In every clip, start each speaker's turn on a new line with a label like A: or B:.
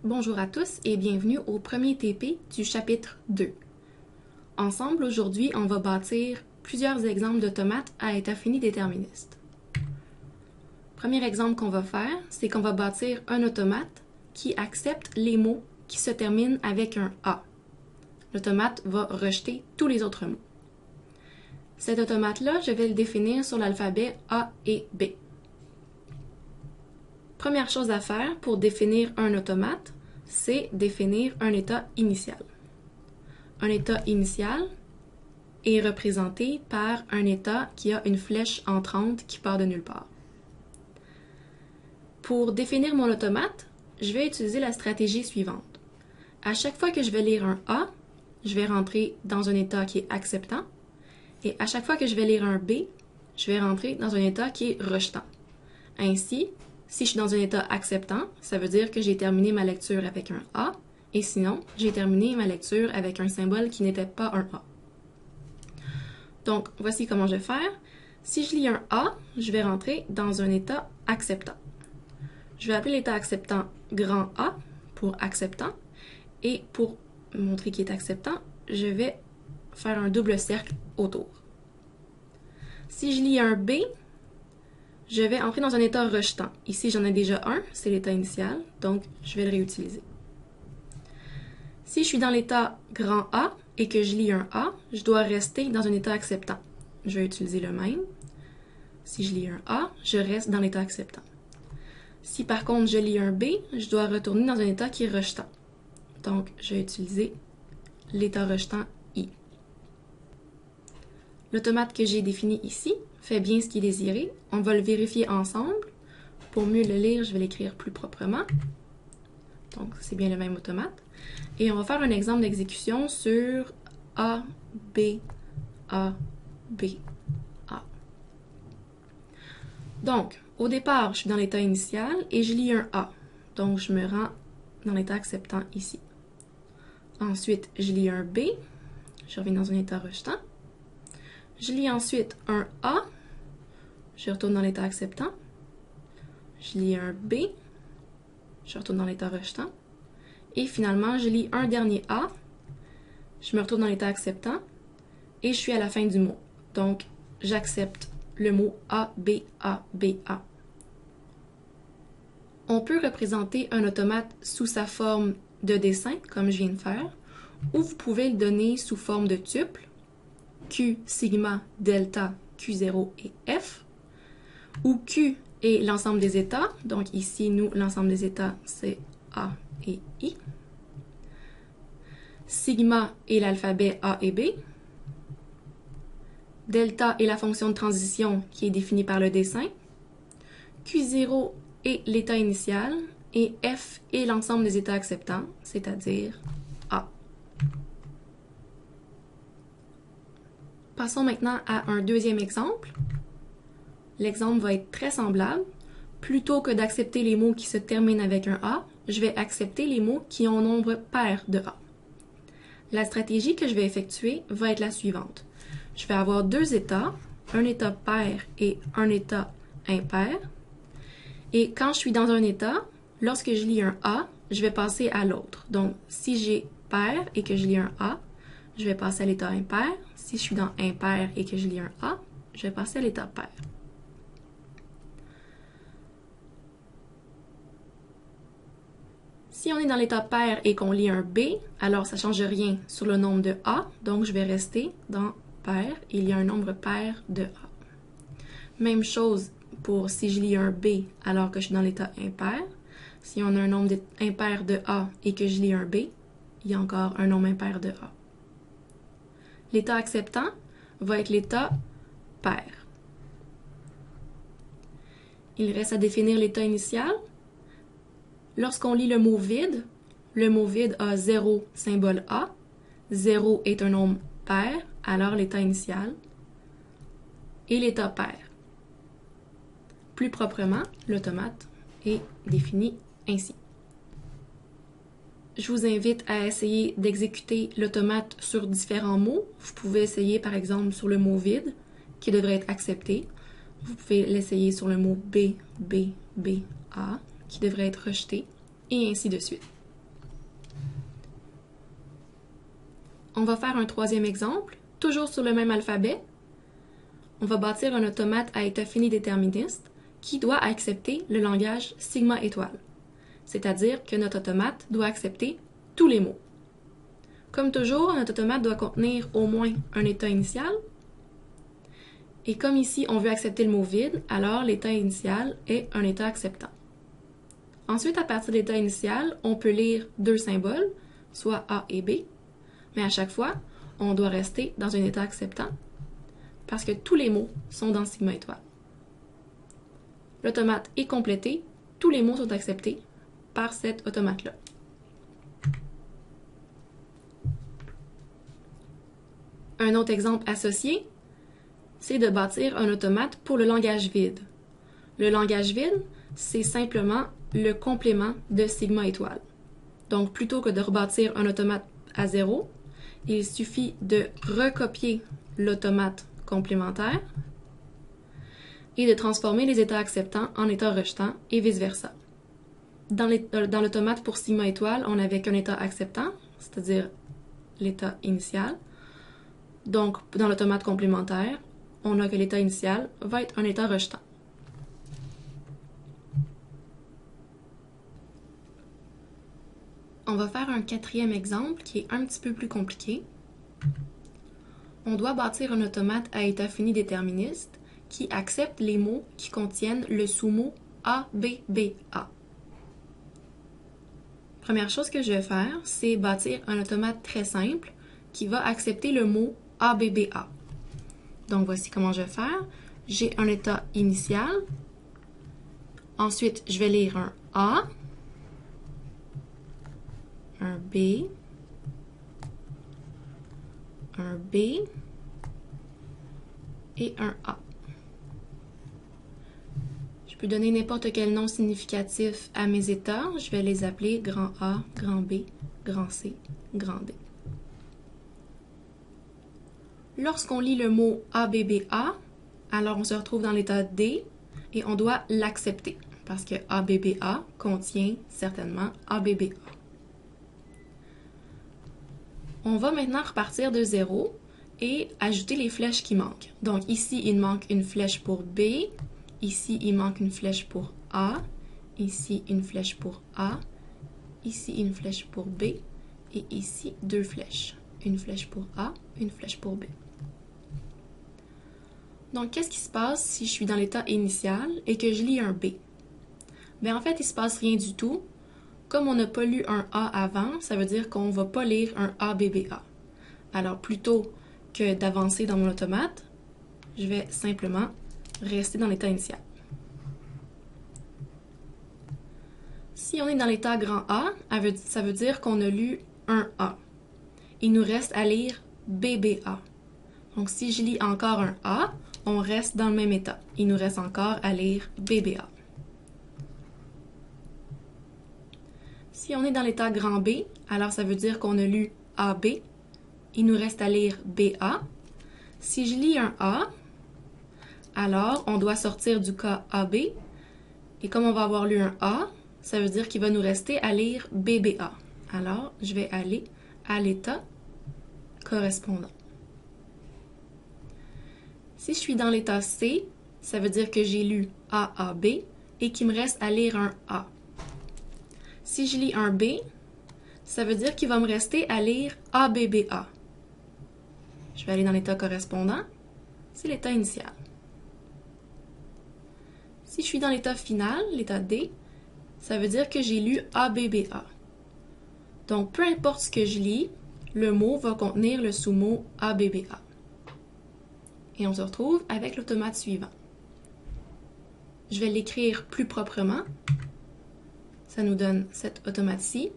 A: Bonjour à tous et bienvenue au premier TP du chapitre 2. Ensemble, aujourd'hui, on va bâtir plusieurs exemples d'automates à état fini déterministe. Premier exemple qu'on va faire, c'est qu'on va bâtir un automate qui accepte les mots qui se terminent avec un A. L'automate va rejeter tous les autres mots. Cet automate-là, je vais le définir sur l'alphabet A et B. Première chose à faire pour définir un automate, c'est définir un état initial. Un état initial est représenté par un état qui a une flèche entrante qui part de nulle part. Pour définir mon automate, je vais utiliser la stratégie suivante. À chaque fois que je vais lire un A, je vais rentrer dans un état qui est acceptant, et à chaque fois que je vais lire un B, je vais rentrer dans un état qui est rejetant. Ainsi, si je suis dans un état acceptant, ça veut dire que j'ai terminé ma lecture avec un A, et sinon, j'ai terminé ma lecture avec un symbole qui n'était pas un A. Donc, voici comment je vais faire. Si je lis un A, je vais rentrer dans un état acceptant. Je vais appeler l'état acceptant grand A pour acceptant, et pour montrer qu'il est acceptant, je vais faire un double cercle autour. Si je lis un B, je vais entrer dans un état rejetant. Ici, j'en ai déjà un, c'est l'état initial, donc je vais le réutiliser. Si je suis dans l'état grand A et que je lis un A, je dois rester dans un état acceptant. Je vais utiliser le même. Si je lis un A, je reste dans l'état acceptant. Si par contre je lis un B, je dois retourner dans un état qui est rejetant. Donc, je vais utiliser l'état rejetant I. L'automate que j'ai défini ici fait bien ce qui est désiré. On va le vérifier ensemble. Pour mieux le lire, je vais l'écrire plus proprement. Donc, c'est bien le même automate. Et on va faire un exemple d'exécution sur A, B, A, B, A. Donc, au départ, je suis dans l'état initial et je lis un A. Donc, je me rends dans l'état acceptant ici. Ensuite, je lis un B. Je reviens dans un état rejetant. Je lis ensuite un A. Je retourne dans l'état acceptant. Je lis un B. Je retourne dans l'état rejetant. Et finalement, je lis un dernier A. Je me retourne dans l'état acceptant. Et je suis à la fin du mot. Donc, j'accepte le mot A, B, A, B, A. On peut représenter un automate sous sa forme de dessin, comme je viens de faire, ou vous pouvez le donner sous forme de tuple, Q, sigma, delta, Q0 et F, où Q est l'ensemble des états, donc ici, nous, l'ensemble des états, c'est A et I. Sigma est l'alphabet A et B. Delta est la fonction de transition qui est définie par le dessin. Q0 est l'état initial et F est l'ensemble des états acceptants, c'est-à-dire A. Passons maintenant à un deuxième exemple. L'exemple va être très semblable. Plutôt que d'accepter les mots qui se terminent avec un A, je vais accepter les mots qui ont nombre pair de A. La stratégie que je vais effectuer va être la suivante. Je vais avoir deux états, un état pair et un état impair. Et quand je suis dans un état, lorsque je lis un A, je vais passer à l'autre. Donc, si j'ai pair et que je lis un A, je vais passer à l'état impair. Si je suis dans impair et que je lis un A, je vais passer à l'état pair. Si on est dans l'état pair et qu'on lit un B, alors ça ne change rien sur le nombre de A, donc je vais rester dans pair. Il y a un nombre pair de A. Même chose pour si je lis un B alors que je suis dans l'état impair. Si on a un nombre impair de A et que je lis un B, il y a encore un nombre impair de A. L'état acceptant va être l'état pair. Il reste à définir l'état initial. Lorsqu'on lit le mot vide a 0 symbole A. 0 est un nombre pair, alors l'état initial et l'état pair. Plus proprement, l'automate est défini ainsi. Je vous invite à essayer d'exécuter l'automate sur différents mots. Vous pouvez essayer par exemple sur le mot vide, qui devrait être accepté. Vous pouvez l'essayer sur le mot B, B, B, A, qui devrait être rejeté, et ainsi de suite. On va faire un troisième exemple, toujours sur le même alphabet. On va bâtir un automate à état fini déterministe qui doit accepter le langage sigma étoile. C'est-à-dire que notre automate doit accepter tous les mots. Comme toujours, notre automate doit contenir au moins un état initial. Et comme ici, on veut accepter le mot vide, alors l'état initial est un état acceptant. Ensuite, à partir de l'état initial, on peut lire deux symboles, soit A et B, mais à chaque fois, on doit rester dans un état acceptant parce que tous les mots sont dans sigma étoile. L'automate est complété, tous les mots sont acceptés par cet automate-là. Un autre exemple associé, c'est de bâtir un automate pour le langage vide. Le langage vide, c'est simplement le complément de sigma étoile. Donc, plutôt que de rebâtir un automate à 0, il suffit de recopier l'automate complémentaire et de transformer les états acceptants en états rejetants et vice-versa. Dans l'automate pour sigma étoile, on n'avait qu'un état acceptant, c'est-à-dire l'état initial. Donc, dans l'automate complémentaire, on a que l'état initial va être un état rejetant. On va faire un quatrième exemple qui est un petit peu plus compliqué. On doit bâtir un automate à état fini déterministe qui accepte les mots qui contiennent le sous-mot ABBA. Première chose que je vais faire, c'est bâtir un automate très simple qui va accepter le mot ABBA. Donc voici comment je vais faire. J'ai un état initial. Ensuite, je vais lire un A, un B, un B et un A. Je peux donner n'importe quel nom significatif à mes états. Je vais les appeler grand A, grand B, grand C, grand D. Lorsqu'on lit le mot ABBA, alors on se retrouve dans l'état D et on doit l'accepter parce que ABBA contient certainement ABBA. On va maintenant repartir de 0 et ajouter les flèches qui manquent. Donc ici, il manque une flèche pour B, ici, il manque une flèche pour A, ici, une flèche pour A, ici, une flèche pour B et ici, deux flèches. Une flèche pour A, une flèche pour B. Donc, qu'est-ce qui se passe si je suis dans l'état initial et que je lis un B? Bien, en fait, il ne se passe rien du tout. Comme on n'a pas lu un A avant, ça veut dire qu'on ne va pas lire un ABBA. Alors, plutôt que d'avancer dans mon automate, je vais simplement rester dans l'état initial. Si on est dans l'état grand A, ça veut dire qu'on a lu un A. Il nous reste à lire BBA. Donc, si je lis encore un A, on reste dans le même état. Il nous reste encore à lire BBA. Si on est dans l'état grand B, alors ça veut dire qu'on a lu AB. Il nous reste à lire BA. Si je lis un A, alors on doit sortir du cas AB. Et comme on va avoir lu un A, ça veut dire qu'il va nous rester à lire BBA. Alors, je vais aller à l'état correspondant. Si je suis dans l'état C, ça veut dire que j'ai lu AAB et qu'il me reste à lire un A. Si je lis un B, ça veut dire qu'il va me rester à lire ABBA. Je vais aller dans l'état correspondant, c'est l'état initial. Si je suis dans l'état final, l'état D, ça veut dire que j'ai lu ABBA. Donc, peu importe ce que je lis, le mot va contenir le sous-mot ABBA. Et on se retrouve avec l'automate suivant. Je vais l'écrire plus proprement. Ça nous donne cet automate-ci.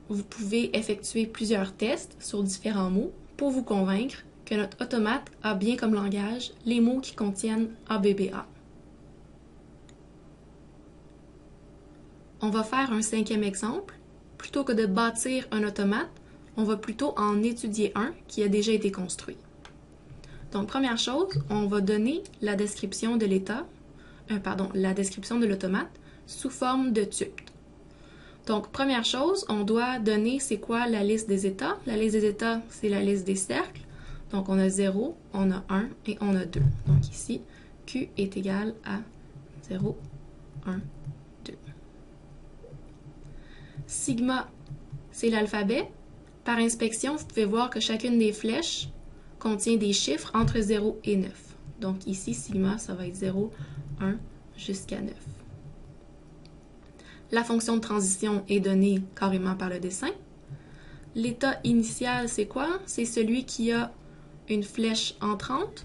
A: Vous pouvez effectuer plusieurs tests sur différents mots pour vous convaincre que notre automate a bien comme langage les mots qui contiennent ABBA. On va faire un cinquième exemple. Plutôt que de bâtir un automate, on va plutôt en étudier un qui a déjà été construit. Donc, première chose, on va donner la description de l'état, la description de l'automate sous forme de tuple. Donc, première chose, on doit donner c'est quoi la liste des états. La liste des états, c'est la liste des cercles. Donc, on a 0, on a 1 et on a 2. Donc ici, Q est égal à 0, 1, 2. Sigma, c'est l'alphabet. Par inspection, vous pouvez voir que chacune des flèches contient des chiffres entre 0 et 9. Donc ici, sigma, ça va être 0, 1 jusqu'à 9. La fonction de transition est donnée carrément par le dessin. L'état initial, c'est quoi? C'est celui qui a une flèche entrante.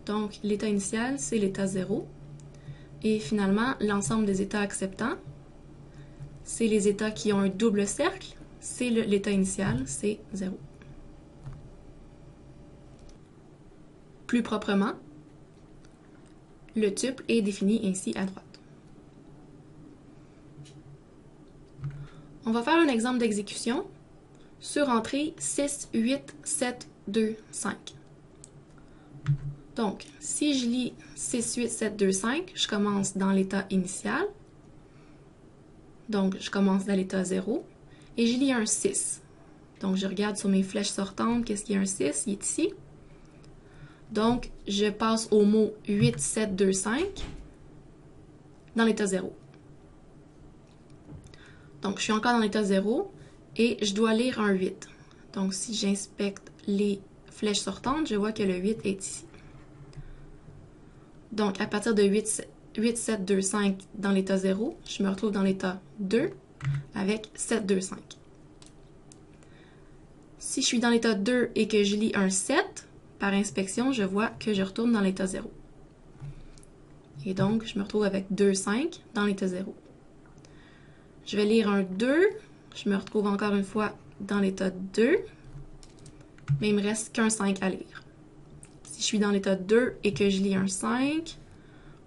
A: Donc, l'état initial, c'est l'état 0. Et finalement, l'ensemble des états acceptants, c'est les états qui ont un double cercle. C'est l'état initial, c'est 0. Plus proprement, le tuple est défini ainsi à droite. On va faire un exemple d'exécution sur entrée 6, 8, 7, 2, 5. Donc, si je lis 6, 8, 7, 2, 5, je commence dans l'état initial. Donc, je commence dans l'état 0. Et je lis un 6. Donc, je regarde sur mes flèches sortantes, qu'est-ce qu'il y a un 6? Il est ici. Donc, je passe au mot 8, 7, 2, 5 dans l'état 0. Donc, je suis encore dans l'état 0 et je dois lire un 8. Donc, si j'inspecte les flèches sortantes, je vois que le 8 est ici. Donc, à partir de 8, 7, 2, 5 dans l'état 0, je me retrouve dans l'état 2 avec 7, 2, 5. Si je suis dans l'état 2 et que je lis un 7, par inspection, je vois que je retourne dans l'état 0. Et donc, je me retrouve avec 2, 5 dans l'état 0. Je vais lire un 2, je me retrouve encore une fois dans l'état 2, mais il me reste qu'un 5 à lire. Si je suis dans l'état 2 et que je lis un 5,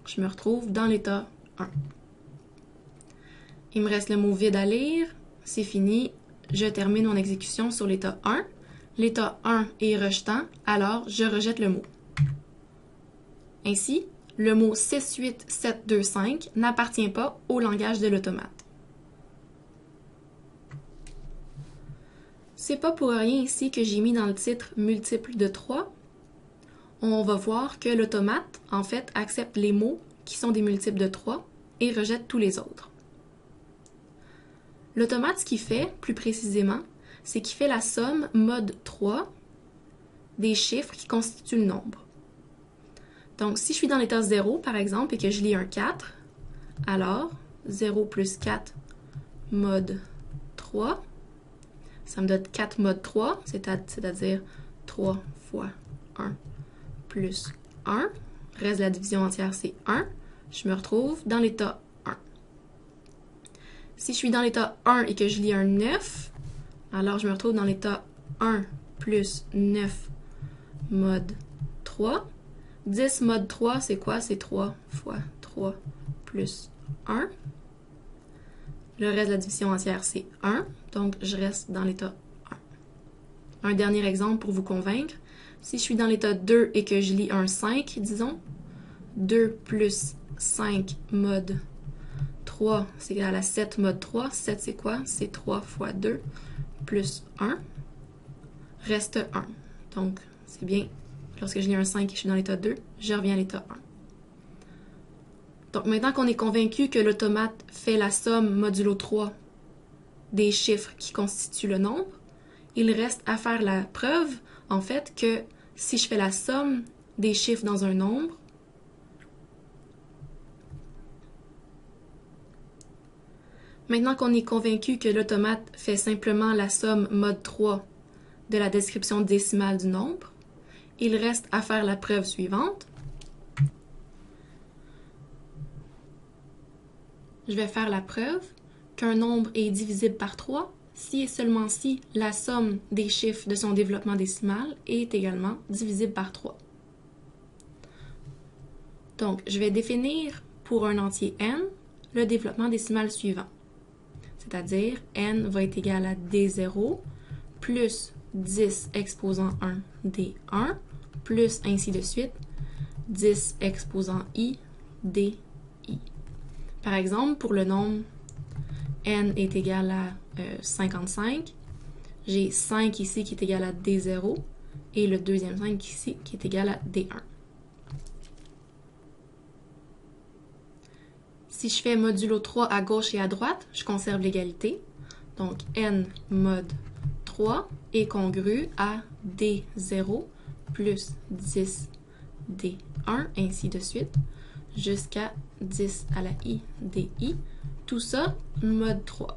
A: je me retrouve dans l'état 1. Il me reste le mot vide à lire, c'est fini, je termine mon exécution sur l'état 1. L'état 1 est rejetant, alors je rejette le mot. Ainsi, le mot 6, 8, 7, 2, 5 n'appartient pas au langage de l'automate. C'est pas pour rien ici que j'ai mis dans le titre multiple de 3. On va voir que l'automate, en fait, accepte les mots qui sont des multiples de 3 et rejette tous les autres. L'automate, ce qu'il fait, plus précisément, c'est qu'il fait la somme mode 3 des chiffres qui constituent le nombre. Donc, si je suis dans l'état 0, par exemple, et que je lis un 4, alors 0 plus 4 mode 3, ça me donne 4 mode 3, c'est-à-dire 3 fois 1 plus 1. Reste de la division entière, c'est 1. Je me retrouve dans l'état 1. Si je suis dans l'état 1 et que je lis un 9, alors je me retrouve dans l'état 1 plus 9 mode 3. 10 mode 3, c'est quoi? C'est 3 fois 3 plus 1. Le reste de la division entière, c'est 1. Donc, je reste dans l'état 1. Un dernier exemple pour vous convaincre. Si je suis dans l'état 2 et que je lis un 5, disons, 2 plus 5 mode 3, c'est égal à 7 mode 3. 7, c'est quoi? C'est 3 fois 2 plus 1. Reste 1. Donc, c'est bien. Lorsque je lis un 5 et je suis dans l'état 2, je reviens à l'état 1. Donc, maintenant qu'on est convaincu que l'automate fait la somme modulo 3 des chiffres qui constituent le nombre, il reste à faire la preuve, en fait, que si je fais la somme des chiffres dans un nombre, maintenant qu'on est convaincu que l'automate fait simplement la somme mode 3 de la description décimale du nombre, il reste à faire la preuve suivante. Je vais faire la preuve qu'un nombre est divisible par 3 si et seulement si la somme des chiffres de son développement décimal est également divisible par 3. Donc, je vais définir pour un entier n le développement décimal suivant. C'est-à-dire, n va être égal à d0 plus 10 exposant 1 d1 plus ainsi de suite 10 exposant i di. Par exemple, pour le nombre n est égal à 55. J'ai 5 ici qui est égal à D0 et le deuxième 5 ici qui est égal à D1. Si je fais modulo 3 à gauche et à droite, je conserve l'égalité. Donc n mod 3 est congru à D0 plus 10 D1, ainsi de suite, jusqu'à 10 à la i DI. Tout ça, mod 3.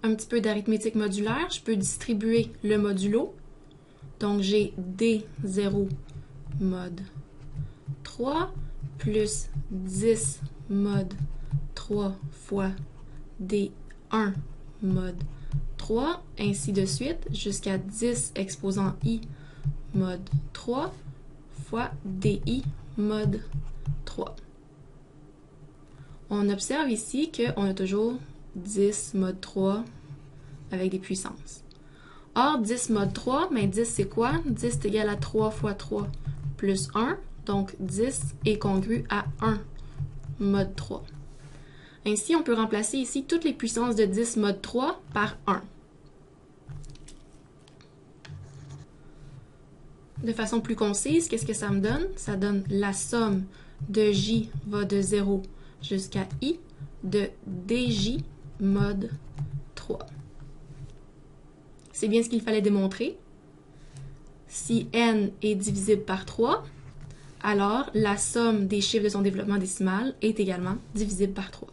A: Un petit peu d'arithmétique modulaire, je peux distribuer le modulo. Donc j'ai D0 mod 3 plus 10 mod 3 fois D1 mod 3, ainsi de suite, jusqu'à 10 exposant i mod 3 fois DI mod 3. On observe ici qu'on a toujours 10 mod 3 avec des puissances. Or, 10 mod 3, mais 10 c'est quoi? 10 est égal à 3 fois 3 plus 1, donc 10 est congru à 1 mod 3. Ainsi, on peut remplacer ici toutes les puissances de 10 mod 3 par 1. De façon plus concise, qu'est-ce que ça me donne? Ça donne la somme de J va de 0 jusqu'à I de DJ mod 3. C'est bien ce qu'il fallait démontrer. Si n est divisible par 3, alors la somme des chiffres de son développement décimal est également divisible par 3.